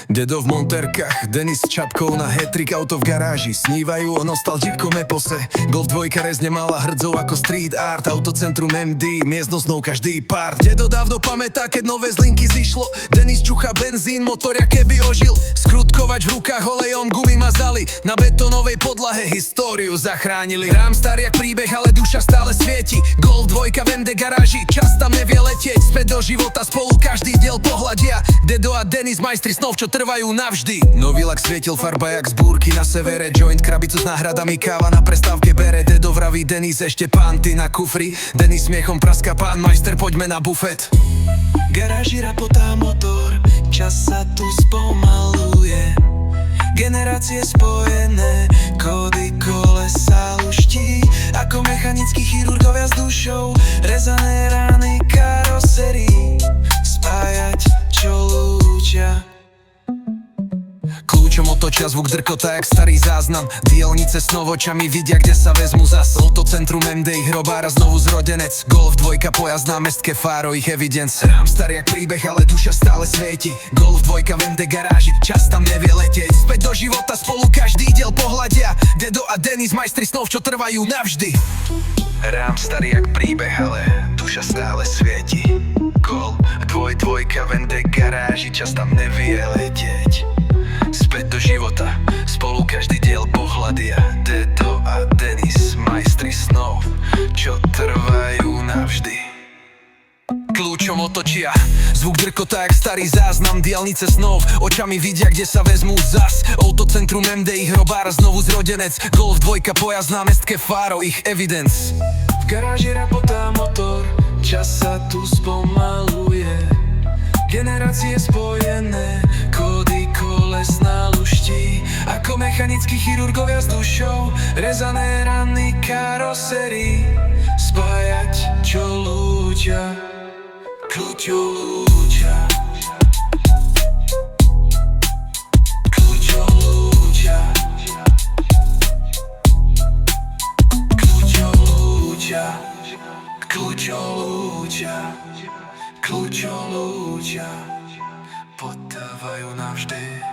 Dedo v monterkách, Denis s čapkou na hat-trick, auto v garáži. Snívajú o nostalgickom epose. Golf dvojka rezne mala hrdzov ako street art. Autocentrum MD, miestnosť nou každý pár. Dedo dávno pamätá, keď nové z linky zišlo. Denis čucha benzín, motoria keby ožil. Skrutkovač v rukách, olejom gumy mazali. Na betónovej podlahe históriu zachránili. Rám starý jak príbeh, ale duša stále svieti. Golf dvojka v MD garáži, čas tam nevie letieť. Späť do života spolu každý diel pohľadia. Dedo a Denis, majstri snov, čo trvajú navždy. Nový lak svietil, farba jak z búrky na severe. Joint, krabicu s náhradami, káva na prestávke bere. Dedo vraví, Denis, ešte pánty na kufri. Denis smiechom praska, pán majster, poďme na bufet. Garáži rapotá motor, čas sa tu spomaluje. Generácie spojené, kódy kolesa luští. Ako mechanickí chirurgovia s dušou, rezané rány karoserií. Spájať, čo lúčia. Kľúčom otočia, zvuk drkotá jak starý záznam. Dielnice snov očami vidia, kde sa vezmu zas. Autocentrum MD, ich hrobára znovu zrodenec. Golf dvojka, pojazd na mestské fáro, ich evidence. Rám starý jak príbeh, ale duša stále svieti. Golf dvojka v MD garáži, čas tam nevie letieť. Späť do života spolu každý diel pohľadia. Dedo a Denis, majstri snov, čo trvajú navždy. Rám starý jak príbeh, ale duša stále svieti. Golf dvojka v MD garáži, čas tam nevie letieť. Späť do života, spolu každý diel pohľadia. Dedo a Denis, majstri snov, čo trvajú navždy. Kľúčom otočia, zvuk drkotá jak starý záznam. Diaľnice snov, očami vidia, kde sa vezmú zas. Autocentrum MD, ich hrobár znovu zrodenec. Golf dvojka, pojazd na mestské fáro, ich evidence. V garáži rapotá motor, čas sa tu spomaluje. Generácie spojené, kódy koles na luští. Ako mechanickí chirurgovia s dušou, rezané rany karoserí. Spájať, čo lúčia, kľúčo lúčia. Kľúčo lúčia. Kľúčo lúčia. Kľúčo lúčia. Kľúčo lúčia, podávajú navždy.